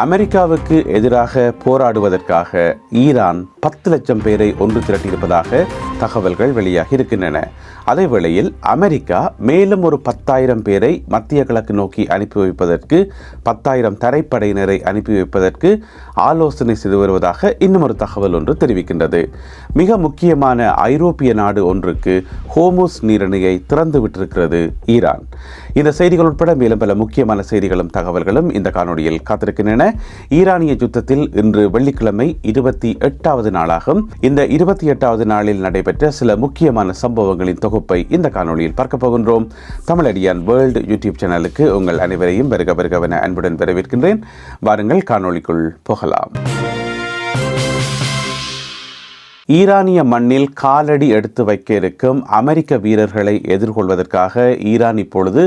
அமெரிக்காவுக்கு எதிராக போராடுவதற்காக ஈரான் 10 லட்சம் பேரை ஒன்று திரட்டியிருப்பதாக தகவல்கள் வெளியாகி இருக்கின்றன. அதே வேளையில் அமெரிக்கா மேலும் ஒரு 10,000 பேரை மத்திய கிழக்கு நோக்கி அனுப்பி வைப்பதற்கு 10,000 தரைப்படையினரை அனுப்பி வைப்பதற்கு ஆலோசனை செய்து வருவதாக இன்னும் ஒரு தகவல் ஒன்று தெரிவிக்கின்றது. மிக முக்கியமான ஐரோப்பிய நாடு ஒன்றுக்கு ஹோர்முஸ் நீரிணையை திறந்து விட்டிருக்கிறது ஈரான். இந்த செய்திகள் உட்பட மேலும் பல முக்கியமான செய்திகளும் தகவல்களும் இந்த காணொலியில் காத்திருக்கின்றன. ஈரானிய யுத்தத்தில் இன்று வெள்ளிக்கிழமை 28வது நாளாகும். இந்த 28வது நாளில் நடைபெற்ற சில முக்கியமான சம்பவங்களின் தொகுப்பை இந்த காணொலியில் பார்க்க போகின்றோம். தமிழடியான் வேர்ல்டு யூடியூப் சேனலுக்கு உங்கள் அனைவரையும் வருகவென அன்புடன் வரவேற்கின்றேன். வாருங்கள் காணொலிக்குள் போகலாம். ஈரானிய மண்ணில் காலடி எடுத்து வைக்க இருக்கும் அமெரிக்க வீரர்களை எதிர்கொள்வதற்காக ஈரான் இப்பொழுது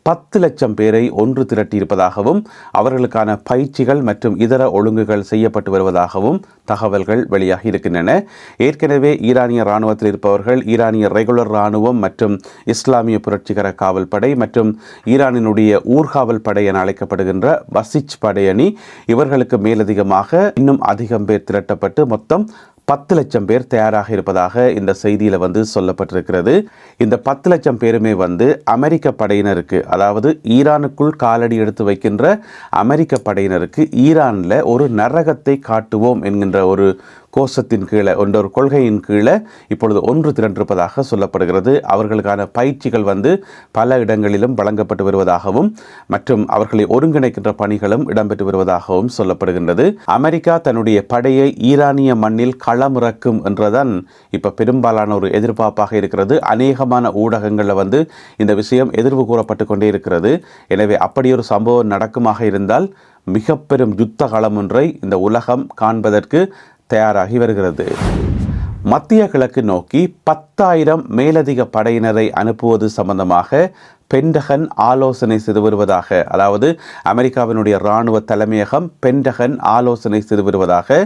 10 லட்சம் பேரை ஒன்று திரட்டியிருப்பதாகவும் அவர்களுக்கான பயிற்சிகள் மற்றும் இதர ஒழுங்குகள் செய்யப்பட்டு வருவதாகவும் தகவல்கள் வெளியாகி இருக்கின்றன. ஏற்கனவே ஈரானிய இராணுவத்தில் இருப்பவர்கள் ஈரானிய ரெகுலர் இராணுவம் மற்றும் இஸ்லாமிய புரட்சிகர காவல் படை மற்றும் ஈரானினுடைய ஊர்காவல் படை என அழைக்கப்படுகின்ற பசிச் படையணி, இவர்களுக்கு மேலதிகமாக இன்னும் அதிகம் பேர் திரட்டப்பட்டு மொத்தம் 10 லட்சம் பேர் தயாராக இருப்பதாக இந்த செய்தியில் சொல்லப்பட்டிருக்கிறது. இந்த 10 லட்சம் பேருமே அமெரிக்க படையினருக்கு, அதாவது ஈரானுக்குள் காலடி எடுத்து வைக்கின்ற அமெரிக்க படையினருக்கு ஈரானில் ஒரு நரகத்தை காட்டுவோம் என்கின்ற ஒரு கோஷத்தின் கீழே, ஒரு கொள்கையின் கீழே இப்பொழுது ஒன்று திரண்டிருப்பதாக சொல்லப்படுகிறது. அவர்களுக்கான பயிற்சிகள் பல இடங்களிலும் வழங்கப்பட்டு வருவதாகவும் மற்றும் அவர்களை ஒருங்கிணைக்கின்ற பணிகளும் இடம்பெற்று வருவதாகவும் சொல்லப்படுகின்றது. அமெரிக்கா தன்னுடைய படையை ஈரானிய மண்ணில் களமிறக்கும் என்றுதான் இப்ப பெரும்பாலான ஒரு எதிர்பார்ப்பாக இருக்கிறது. அநேகமான ஊடகங்களில் இந்த விஷயம் எதிர்வு கூறப்பட்டு கொண்டே இருக்கிறது. எனவே அப்படி ஒரு சம்பவம் நடக்குமாக இருந்தால் மிக பெரும் யுத்த களம் ஒன்றை இந்த உலகம் காண்பதற்கு தயாராகி வருகிறது. மத்திய கிழக்கு நோக்கி 10,000 மேலதிக படையினரை அனுப்புவது சம்பந்தமாக பென்டகன் ஆலோசனை செய்து வருவதாக, அதாவது அமெரிக்காவினுடைய இராணுவ தலைமையகம் பென்டகன் ஆலோசனை செய்து வருவதாக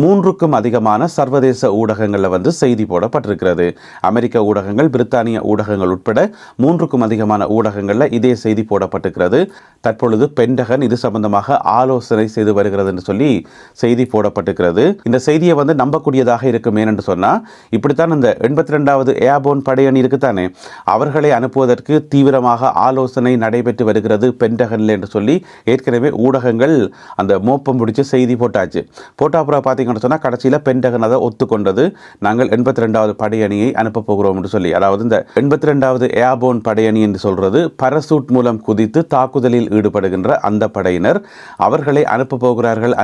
3க்கும் அதிகமான சர்வதேச ஊடகங்களில் செய்தி போடப்பட்டிருக்கிறது. அமெரிக்க ஊடகங்கள், பிரித்தானிய ஊடகங்கள் உட்பட 3க்கும் அதிகமான ஊடகங்களில் இதே செய்தி போடப்பட்டிருக்கிறது. தற்பொழுது பென்டகன் இது சம்பந்தமாக ஆலோசனை செய்து வருகிறது என்று சொல்லி செய்தி போடப்பட்டிருக்கிறது. இந்த செய்தியை நம்பக்கூடியதாக இருக்கும். ஏனென்று சொன்னால், இப்படித்தான் இந்த 82வது ஏர்போர்ன் படையணி இருக்குத்தானே, அவர்களை அனுப்புவதற்கு தீவிரமாக ஆலோசனை நடைபெற்று வருகிறது பென்டகன்ல என்று சொல்லி ஏற்கனவே ஊடகங்கள் அந்த மோப்பம் பிடிச்ச செய்தி போட்டாச்சு. போட்டாப்புறம் பார்த்தீங்கன்னு சொன்னால் கடைசியில் பென்டகன் அதை ஒத்துக்கொண்டது. நாங்கள் 82வது படையணியை அனுப்ப போகிறோம் என்று சொல்லி, அதாவது இந்த 82வது ஏர்போர்ன் படையணி என்று சொல்றது பரசூட் மூலம் குதித்து தாக்குதலில் ஈடுபடுகின்ற அந்த படையினர், அவர்களை அனுப்ப போகிறார்கள்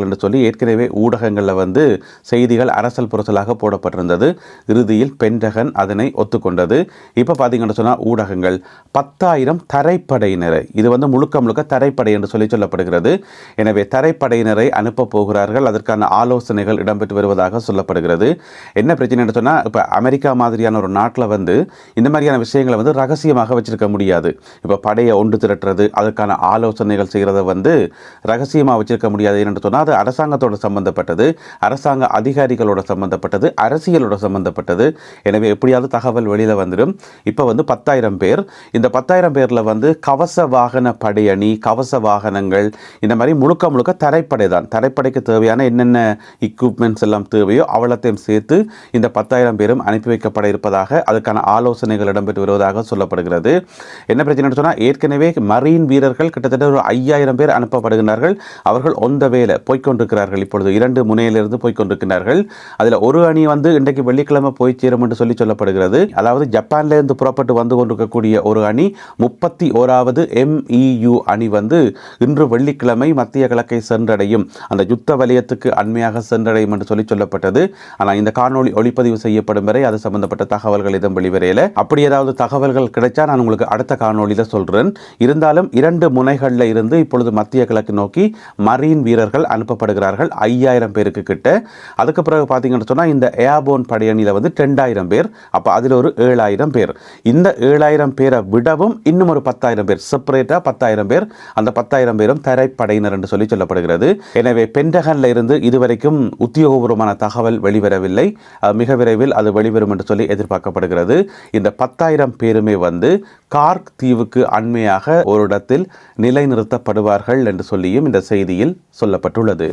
என்று சொல்லி ஏற்கனவே ஊடகங்களில் செய்திகள் அரசல் புரசலாக போடப்பட்டிருந்தது. இறுதியில் பென்டகன் அதனை ஒத்துக்கொண்டது. இப்போ பார்த்தீங்கன்னு சொன்னால் ஊடகங்கள் 10,000 தரைப்படையினரை, இது முழுக்க தரைப்படை என்று சொல்லப்படுகிறது. எனவே தரைப்படையினரை அனுப்ப போகிறார்கள். அதற்கான ஆலோசனைகள் இடம்பெற்று வருவதாக சொல்லப்படுகிறது. என்ன பிரச்சனை என்று சொன்னால், இப்போ அமெரிக்கா மாதிரியான ஒரு நாட்டில் இந்த மாதிரியான விஷயங்களை ரகசியமாக வச்சிருக்க முடியாது. இப்போ படையை ஒன்று திரட்டுறது, அதற்கான ஆலோசனைகள் செய்கிறத ரகசியமாக வச்சிருக்க முடியாது. என்று சொன்னால் அது அரசாங்கத்தோடு சம்பந்தப்பட்டது, அரசாங்க அதிகாரிகளோட சம்பந்தப்பட்டது, அரசியலோட சம்பந்தப்பட்டது. எனவே எப்படியாவது தகவல் வெளியில் வந்துடும். இப்போ 10,000 பேர், இந்த 10,000 பேரில் கவச வாகன படையணி, கவச வாகனங்கள், இந்த மாதிரி முழுக்க தரைப்படை தான். தரைப்படைக்கு தேவையான என்னென்ன எக்யூப்மெண்ட்ஸ் எல்லாம் தேவையோ அவ்வளத்தையும் சேர்த்து இந்த 10,000 பேரும் அனுப்பி வைக்கப்பட இருப்பதாக, அதுக்கான ஆலோசனைகள் இடம்பெற்று வருவதாக சொல்லப்படுகிறது. என்ன பிரச்சனை சொன்னால், ஏற்கனவே மரீன் வீரர்கள் கிட்டத்தட்ட ஒரு 5,000 பேர் அனுப்பப்படுகிறார்கள். அவர்கள் ஒந்த வேலை போய்கொண்டிருக்கிறார்கள். இப்பொழுது 2 முனையிலிருந்து போய்கொண்டிருக்கிறார்கள். அதில் ஒரு அணி இன்றைக்கு வெள்ளிக்கிழமை போய் சேரும் என்று சொல்லப்படுகிறது. அதாவது ஜப்பான்லேருந்து புறப்பட்டு கொண்டிருக்கக்கூடிய ஒரு அணி 31வது MEU அணி இன்று வெள்ளிக்கிழமை மத்திய கிழக்கை சென்றடையும், அந்த யுத்த வலயத்துக்கு அண்மையாக சென்றடையும் என்று சொல்லப்பட்டது. ஆனால் இந்த காணொளி ஒளிப்பதிவு செய்யப்படும் வரை அது சம்பந்தப்பட்ட தகவல்கள் எதுவும் வெளிவரையில. அப்படி ஏதாவது தகவல்கள் கிடைச்சா நான் உங்களுக்கு அடுத்த காணொளியில் சொல்றேன். இருந்தாலும் 2 முனைகளில் இருந்து இப்பொழுது மத்திய கிழக்கு நோக்கி மரீன் வீரர்கள் அனுப்பப்படுகிறார்கள் 5,000 பேருக்கு கிட்ட. அதுக்கு பிறகு பார்த்தீங்கன்னு சொன்னால் இந்த ஏர்போர்ன் படையணியில் 2,000 பேர், அப்போ அதில் ஒரு 7,000 பேர். இந்த 7,000 பேரை விடவும் இன்னும் ஒரு 10,000 பேர், செப்பரேட்டாக 10,000 பேர், அந்த 10,000 பேரும் தரைப்படையினர் என்று சொல்லப்படுகிறது. எனவே பென்டகன்ல இருந்து இதுவரைக்கும் உத்தியோகபூர்வமான தகவல் வெளிவரவில்லை. மிக விரைவில் அது வெளிவரும் என்று சொல்லி எதிர்பார்க்கப்படுகிறது. இந்த 10,000 பேருமே கார்க் தீவுக்கு அண்மையாக ஒரு இடத்தில் நிலைநிறுத்தப்படுவார்கள் என்று சொல்லியும் இந்த செய்தியில் சொல்லப்பட்டுள்ளது.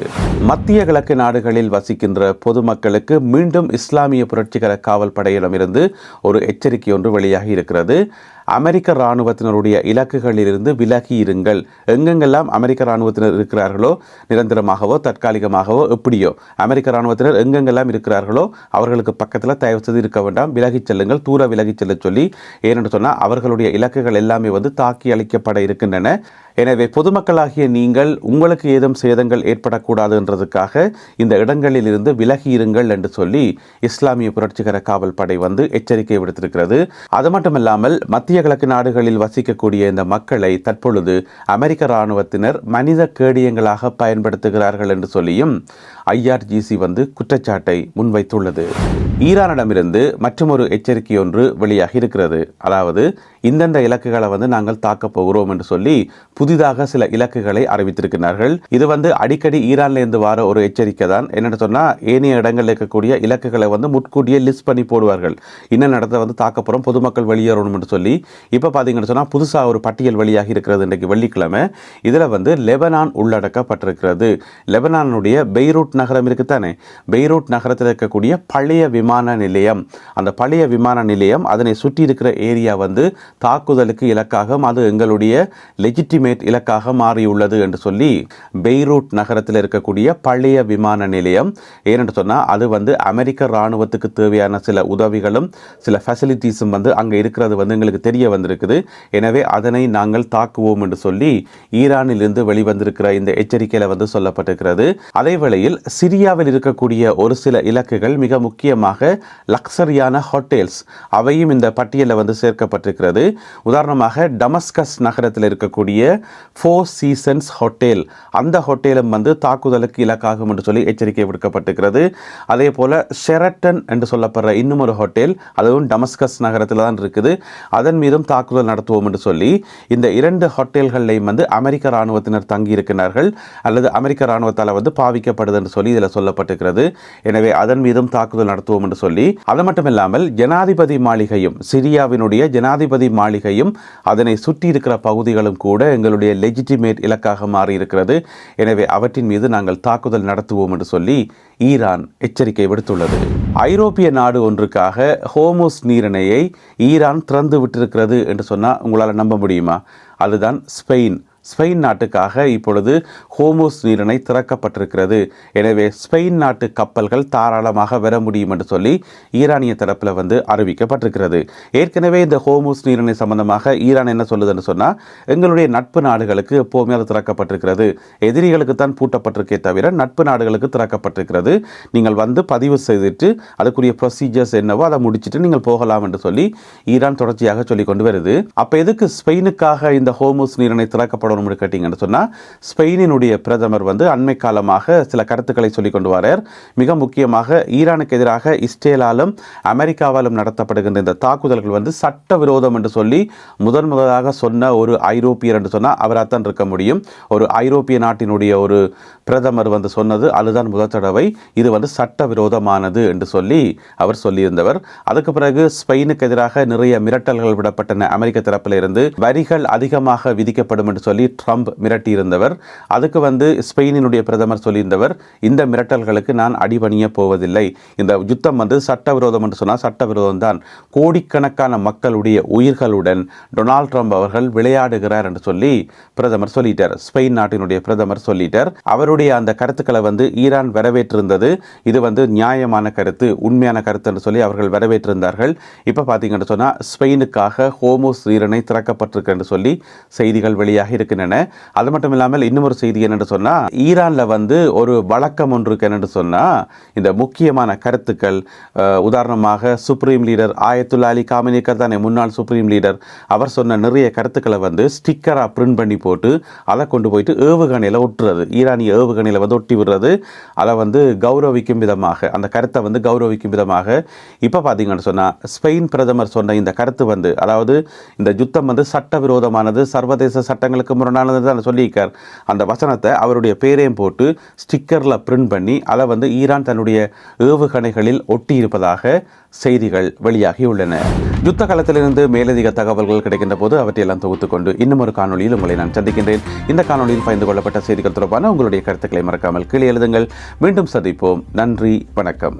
மத்திய கிழக்கு நாடுகளில் வசிக்கின்ற பொதுமக்களுக்கு மீண்டும் இஸ்லாமிய புரட்சிகர காவல் படையிடமிருந்து ஒரு எச்சரிக்கை ஒன்று வெளியாகி இருக்கிறது. அமெரிக்க இராணுவத்தினருடைய இலக்குகளிலிருந்து விலகி இருங்கள். எங்கெங்கெல்லாம் அமெரிக்க இராணுவத்தினர் இருக்கிறார்களோ, நிரந்தரமாகவோ தற்காலிகமாகவோ எப்படியோ அமெரிக்க இராணுவத்தினர் எங்கெங்கெல்லாம் இருக்கிறார்களோ அவர்களுக்கு பக்கத்தில் தயவு செய்து இருக்க வேண்டாம், விலகிச் செல்லுங்கள், தூர விலகிச் செல்ல சொல்லி, ஏனென்று சொன்னால் அவர்களுடைய இலக்குகள் எல்லாமே தாக்கி அளிக்கப்பட இருக்கின்றன. எனவே பொதுமக்களாகிய நீங்கள் உங்களுக்கு ஏதும் சேதங்கள் ஏற்படக்கூடாது என்றதுக்காக இந்த இடங்களில் இருந்து விலகி இருங்கள் என்று சொல்லி இஸ்லாமிய புரட்சிகர காவல் படை எச்சரிக்கை விடுத்திருக்கிறது. அது மட்டுமல்லாமல் மத்திய கிழக்கு நாடுகளில் வசிக்கக்கூடிய இந்த மக்களை தற்பொழுது அமெரிக்க இராணுவத்தினர் மனித கேடயங்களாக பயன்படுத்துகிறார்கள் என்று சொல்லியும் IRGC குற்றச்சாட்டை முன்வைத்துள்ளது. ஈரானிடமிருந்து மற்றொரு எச்சரிக்கை ஒன்று வெளியாகி இருக்கிறது. அதாவது இந்தந்த இலக்குகளை நாங்கள் தாக்கப் போகிறோம் என்று சொல்லி புதிதாக சில இலக்குகளை அறிவித்திருக்கிறார்கள். இது அடிக்கடி ஈரான்ல இருந்து வர ஒரு எச்சரிக்கை தான். என்னென்னு சொன்னா, ஏனைய இடங்களில் இருக்கக்கூடிய இலக்குகளை முன்கூட்டியே லிஸ்ட் பண்ணி போடுவார்கள். இன்னும் இடத்தை தாக்கப்புறம் பொதுமக்கள் வெளியேறணும் என்று சொல்லி. இப்போ பார்த்தீங்கன்னு சொன்னால் புதுசாக ஒரு பட்டியல் வெளியாகி இருக்கிறது. இன்றைக்கு வெள்ளிக்கிழமை இதில் லெபனான் உள்ளடக்கப்பட்டிருக்கிறது. லெபனானுடைய பெய்ரூட் நகரம் இருக்குத்தானே, பெய்ரூட் நகரத்தில் இருக்கக்கூடிய பழைய விமான நிலையம், அந்த பழைய விமான நிலையம் அதனை சுற்றி இருக்கிற ஏரியா தாக்குதலுக்கு இலக்காக, அது எங்களுடைய லெஜிட்டிமேட் இலக்காக மாறியுள்ளது என்று சொல்லி பெய்ரூட் நகரத்தில் இருக்கக்கூடிய பழைய விமான நிலையம், ஏனென்று சொன்னால் அது அமெரிக்க இராணுவத்துக்கு தேவையான சில உதவிகளும் சில ஃபெசிலிட்டிஸும் அங்கே இருக்கிறது எங்களுக்கு தெரிய வந்திருக்குது. எனவே அதனை நாங்கள் தாக்குவோம் என்று சொல்லி ஈரானில் இருந்து வெளிவந்திருக்கிற இந்த எச்சரிக்கையில் சொல்லப்பட்டிருக்கிறது. அதே வேளையில் சிரியாவில் இருக்கக்கூடிய ஒரு சில இலக்குகள், மிக முக்கியமாக லக்ஸரியான ஹோட்டல்ஸ், அவையும் இந்த பட்டியலில் சேர்க்கப்பட்டிருக்கிறது. உதாரணமாக டமஸ்கஸ் நகரத்தில் இருக்கக்கூடிய 4 சீசன்ஸ் ஹோட்டல், அந்த ஹோட்டலும் தாக்குதலுக்கு இலக்காகும் என்று சொல்லி எச்சரிக்கை விடுக்கப்பட்டிருக்கிறது. அதே போல ஷெரட்டன் என்று சொல்லப்படுற இன்னும் ஒரு ஹோட்டல், அதுவும் டமஸ்கஸ் நகரத்தில் தான் இருக்குது, அதன் மீதும் தாக்குதல் நடத்துவோம் என்று சொல்லி இந்த 2 ஹோட்டல்களையும் அமெரிக்க இராணுவத்தினர் தங்கி இருக்கிறார்கள் அல்லது அமெரிக்க இராணுவத்தால் பாவிக்கப்படுது என்று சொல்லி இதில் சொல்லப்பட்டிருக்கிறது. எனவே அதன் மீதும் தாக்குதல் நடத்துவோம் என்று சொல்லி, அது மட்டும் இல்லாமல் ஜனாதிபதி மாளிகையும், சிரியாவினுடைய ஜனாதிபதி மாளிகையும் அதனை சுற்றி இருக்கிற பகுதிகளும் கூட எங்களுடைய லெஜிட்டிமேட் இலக்காக மாறி இருக்கிறது. எனவே அவற்றின் மீது நாங்கள் தாக்குதல் நடத்துவோம் என்று சொல்லி ஈரான் எச்சரிக்கை விடுத்துள்ளது. ஐரோப்பிய நாடு ஒன்றுக்காக ஹோர்முஸ் நீரிணையை ஈரான் திறந்து விட்டிருக்கிறது என்று சொன்னால் உங்களால் நம்ப முடியுமா? அதுதான் ஸ்பெயின். ஸ்பெயின் நாட்டுக்காக இப்பொழுது ஹோர்முஸ் நீரிணை திறக்கப்பட்டிருக்கிறது. எனவே ஸ்பெயின் நாட்டு கப்பல்கள் தாராளமாக வர முடியும் என்று சொல்லி ஈரானிய தரப்பில் அறிவிக்கப்பட்டிருக்கிறது. ஏற்கனவே இந்த ஹோர்முஸ் நீரிணை சம்பந்தமாக ஈரான் என்ன சொல்லுதுன்னு சொன்னால், எங்களுடைய நட்பு நாடுகளுக்கு எப்போவுமே அது திறக்கப்பட்டிருக்கிறது, எதிரிகளுக்கு தான் பூட்டப்பட்டிருக்கே தவிர நட்பு நாடுகளுக்கு திறக்கப்பட்டிருக்கிறது, நீங்கள் பதிவு செய்துட்டு அதுக்குரிய ப்ரொசீஜர்ஸ் என்னவோ அதை முடிச்சுட்டு நீங்கள் போகலாம் என்று சொல்லி ஈரான் தொடர்ச்சியாக சொல்லி கொண்டு வருது. அப்போ எதுக்கு ஸ்பெயினுக்காக இந்த ஹோர்முஸ் நீரிணை திறக்கப்படும் கேட்டீங்கன்னு சொன்னா, ஸ்பெயினினுடைய பிரதமர் அண்மை காலமாக சில கருத்துக்களை சொல்லிக் கொண்டு வரார். மிக முக்கியமாக ஈரானுக்கு எதிராக இஸ்ரேலாலும் அமெரிக்காவாலும் நடத்தப்படுகின்ற இந்த தாக்குதல்கள் சட்டவிரோதம் என்று சொல்லி முதலாக சொன்ன ஒரு ஐரோப்பியர் என்று சொன்னால் அவராத்தான் இருக்க முடியும். ஒரு ஐரோப்பிய நாட்டினுடைய ஒரு பிரதமர் சொன்னது அதுதான் முதல் தடவை இது சட்டவிரோதமானது என்று சொல்லி அவர் சொல்லியிருந்தவர். அதுக்கு பிறகு ஸ்பெயினுக்கு எதிராக நிறைய மிரட்டல்கள் விடப்பட்டன அமெரிக்க தரப்பில் இருந்து. வரிகள் அதிகமாக விதிக்கப்படும் என்று சொல்லி ட்ரம்ப் மிரட்டியிருந்தவர். அதுக்கு ஸ்பெயினினுடைய பிரதமர் சொல்லியிருந்தவர், இந்த மிரட்டல்களுக்கு நான் அடிபணிய போவதில்லை, இந்த யுத்தம் சட்டவிரோதம் என்று சொன்னால் சட்டவிரோதம் தான், கோடிக்கணக்கான மக்களுடைய உயிர்களுடன் டொனால்ட் ட்ரம்ப் அவர்கள் விளையாடுகிறார் என்று சொல்லி பிரதமர் சொல்லிட்டார். ஸ்பெயின் நாட்டினுடைய பிரதமர் சொல்லிட்டார். அவருடைய அந்த கருத்துக்களை ஈரான் வரவேற்றிருந்தது. இது நியாயமான கருத்து, உண்மையான கருத்து என்று சொல்லி அவர்கள் வரவேற்றிருந்தார்கள். இப்போ பார்த்தீங்கன்னு சொன்னால் ஸ்பெயினுக்காக ஹோர்முஸ் நீரிணை திறக்கப்பட்டிருக்கு என்று சொல்லி செய்திகள் வெளியாக இருக்கின்றன. அது மட்டும் இல்லாமல் இன்னும் ஒரு செய்தி என்னென்று சொன்னால், ஈரானில் ஒரு வழக்கம் ஒன்று இருக்கு என்னென்று சொன்னால், இந்த முக்கியமான கருத்துக்கள், உதாரணமாக சுப்ரீம் லீடர் ஆயத்துல்லா அலி காமினி தானே, முன்னாள் சுப்ரீம் லீடர், அவர் சொன்ன நிறைய கருத்துக்களை ஸ்டிக்கராக பிரிண்ட் பண்ணி போட்டு அதை கொண்டு போயிட்டு ஏவுகணையில் ஒட்டுறது, ஈரானிய ஏவுகணையில் ஒட்டி விடுறது, அதை கௌரவிக்கும் விதமாக, அந்த கருத்தை கௌரவிக்கும் விதமாக. இப்போ பார்த்தீங்கன்னு சொன்னால் ஸ்பெயின் பிரதமர் சொன்ன இந்த கருத்து அதாவது இந்த யுத்தம் சட்டவிரோதமானது, சர்வதேச சட்டங்களுக்கு சட்டத்துக்கு முரணானது தான் சொல்லியிருக்கார். அந்த வசனத்தை அவருடைய பேரையும் போட்டு ஸ்டிக்கரில் பிரிண்ட் பண்ணி அதை வந்து ஈரான் தன்னுடைய ஏவுகணைகளில் ஒட்டியிருப்பதாக செய்திகள் வெளியாகியுள்ளன. யுத்த காலத்திலிருந்து மேலதிக தகவல்கள் கிடைக்கின்ற போது அவற்றையெல்லாம் தொகுத்துக்கொண்டு இன்னும் ஒரு காணொலியில் உங்களை நான் சந்திக்கின்றேன். இந்த காணொலியில் பகிர்ந்து கொள்ளப்பட்ட செய்திகள் தொடர்பான உங்களுடைய கருத்துக்களை மறக்காமல் கீழே எழுதுங்கள். மீண்டும் சந்திப்போம். நன்றி, வணக்கம்.